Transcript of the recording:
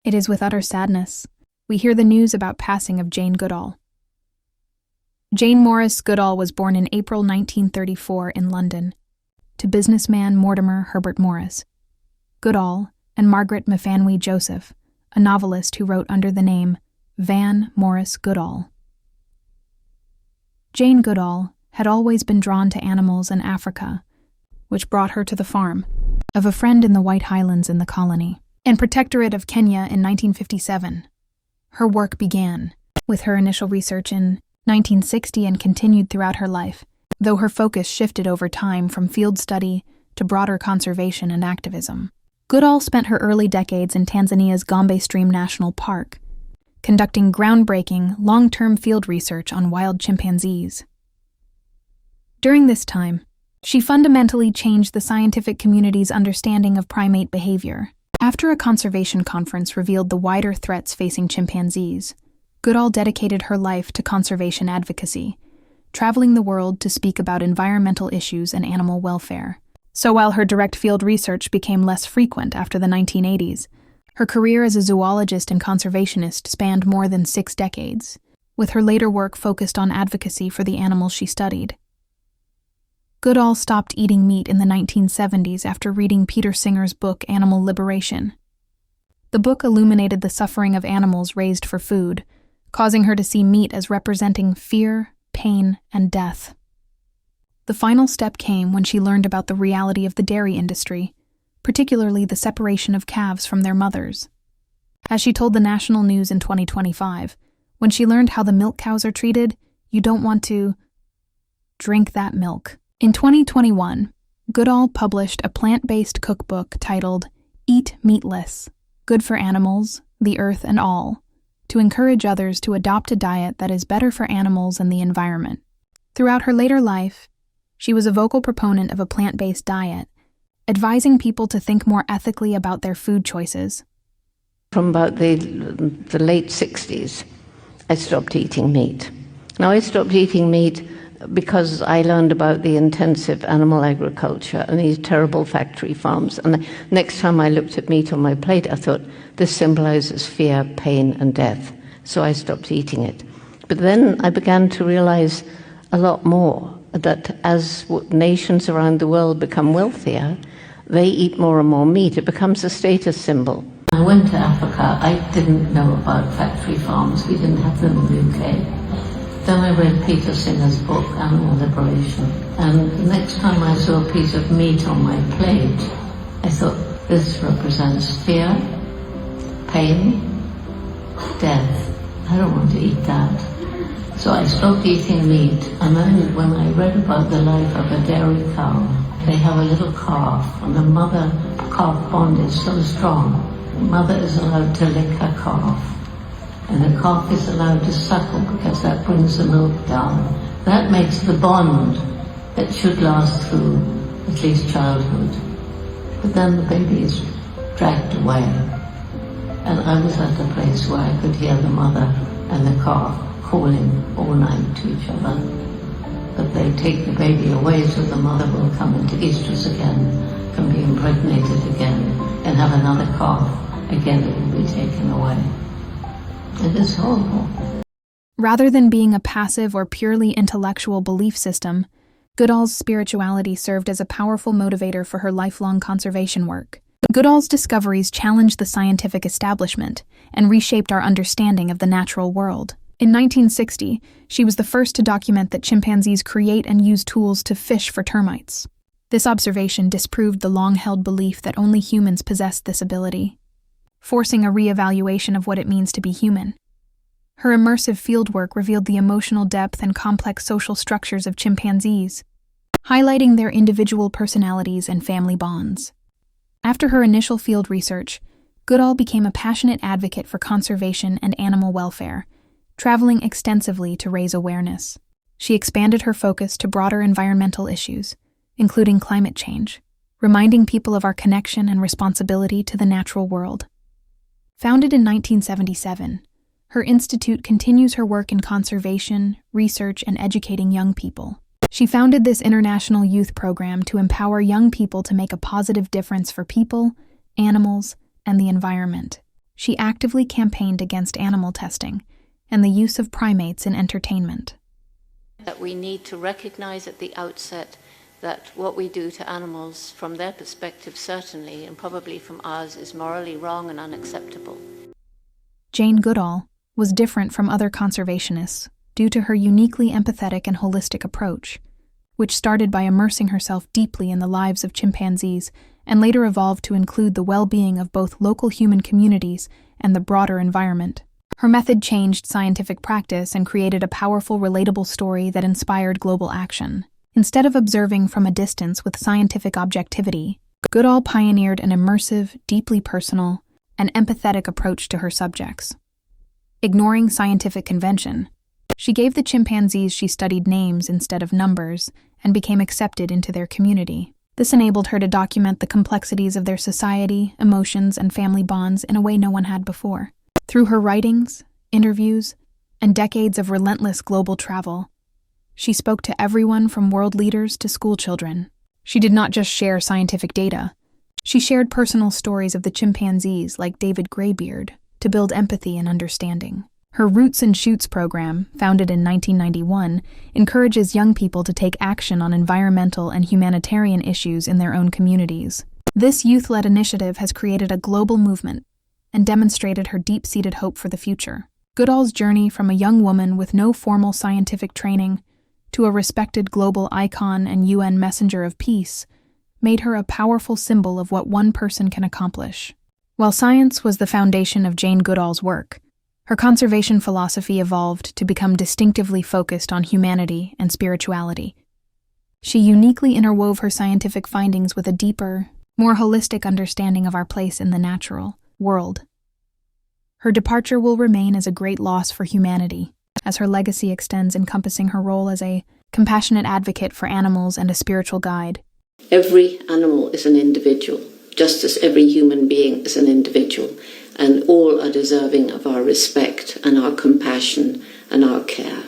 It is with utter sadness we hear the news about passing of Jane Goodall. Jane Morris Goodall was born in April 1934 in London to businessman Mortimer Herbert Morris Goodall and Margaret Mfanwy Joseph, a novelist who wrote under the name Van Morris Goodall. Jane Goodall had always been drawn to animals in Africa, which brought her to the farm of a friend in the White Highlands in the colony and protectorate of Kenya in 1957. Her work began with her initial research in 1960 and continued throughout her life, though her focus shifted over time from field study to broader conservation and activism. Goodall spent her early decades in Tanzania's Gombe Stream National Park, conducting groundbreaking, long-term field research on wild chimpanzees. During this time, she fundamentally changed the scientific community's understanding of primate behavior. After a conservation conference revealed the wider threats facing chimpanzees, Goodall dedicated her life to conservation advocacy, traveling the world to speak about environmental issues and animal welfare. So while her direct field research became less frequent after the 1980s, her career as a zoologist and conservationist spanned more than 6 decades, with her later work focused on advocacy for the animals she studied. Goodall stopped eating meat in the 1970s after reading Peter Singer's book Animal Liberation. The book illuminated the suffering of animals raised for food, causing her to see meat as representing fear, pain, and death. The final step came when she learned about the reality of the dairy industry, particularly the separation of calves from their mothers. As she told the national news in 2025, when she learned how the milk cows are treated, you don't want to drink that milk. In 2021, Goodall published a plant-based cookbook titled Eat Meatless, Good for Animals, the Earth and All, to encourage others to adopt a diet that is better for animals and the environment. Throughout her later life, she was a vocal proponent of a plant-based diet, advising people to think more ethically about their food choices. From about the late 60s, I stopped eating meat. Now, I stopped eating meat because I learned about the intensive animal agriculture and these terrible factory farms. And the next time I looked at meat on my plate, I thought, this symbolizes fear, pain, and death. So I stopped eating it. But then I began to realize a lot more, that as nations around the world become wealthier, they eat more and more meat. It becomes a status symbol. I went to Africa. I didn't know about factory farms. We didn't have them in the UK. Then I read Peter Singer's book, Animal Liberation. And the next time I saw a piece of meat on my plate, I thought, this represents fear, pain, death. I don't want to eat that. So I stopped eating meat. And then when I read about the life of a dairy cow, they have a little calf, and the mother-calf bond is so strong. The mother is allowed to lick her calf, and the calf is allowed to suckle because that brings the milk down. That makes the bond that should last through at least childhood. But then the baby is dragged away. And I was at the place where I could hear the mother and the calf calling all night to each other. But they take the baby away so the mother will come into estrus again, can be impregnated again, and have another calf. Again, it will be taken away. It is horrible. Rather than being a passive or purely intellectual belief system, Goodall's spirituality served as a powerful motivator for her lifelong conservation work. Goodall's discoveries challenged the scientific establishment and reshaped our understanding of the natural world. In 1960, she was the first to document that chimpanzees create and use tools to fish for termites. This observation disproved the long-held belief that only humans possessed this ability, forcing a re-evaluation of what it means to be human. Her immersive fieldwork revealed the emotional depth and complex social structures of chimpanzees, highlighting their individual personalities and family bonds. After her initial field research, Goodall became a passionate advocate for conservation and animal welfare, traveling extensively to raise awareness. She expanded her focus to broader environmental issues, including climate change, reminding people of our connection and responsibility to the natural world. Founded in 1977, her institute continues her work in conservation, research, and educating young people. She founded this international youth program to empower young people to make a positive difference for people, animals, and the environment. she actively campaigned against animal testing and the use of primates in entertainment. That we need to recognize at the outset that what we do to animals, from their perspective certainly, and probably from ours, is morally wrong and unacceptable. Jane Goodall was different from other conservationists due to her uniquely empathetic and holistic approach, which started by immersing herself deeply in the lives of chimpanzees and later evolved to include the well-being of both local human communities and the broader environment. Her method changed scientific practice and created a powerful, relatable story that inspired global action. Instead of observing from a distance with scientific objectivity, Goodall pioneered an immersive, deeply personal, and empathetic approach to her subjects. Ignoring scientific convention, she gave the chimpanzees she studied names instead of numbers and became accepted into their community. This enabled her to document the complexities of their society, emotions, and family bonds in a way no one had before. Through her writings, interviews, and decades of relentless global travel, she spoke to everyone from world leaders to school children. She did not just share scientific data. She shared personal stories of the chimpanzees like David Graybeard to build empathy and understanding. Her Roots and Shoots program, founded in 1991, encourages young people to take action on environmental and humanitarian issues in their own communities. This youth-led initiative has created a global movement and demonstrated her deep-seated hope for the future. Goodall's journey from a young woman with no formal scientific training to a respected global icon and UN messenger of peace made her a powerful symbol of what one person can accomplish. While science was the foundation of Jane Goodall's work, her conservation philosophy evolved to become distinctively focused on humanity and spirituality. She uniquely interwove her scientific findings with a deeper, more holistic understanding of our place in the natural world. Her departure will remain as a great loss for humanity, as her legacy extends, encompassing her role as a compassionate advocate for animals and a spiritual guide. Every animal is an individual, just as every human being is an individual, and all are deserving of our respect and our compassion and our care.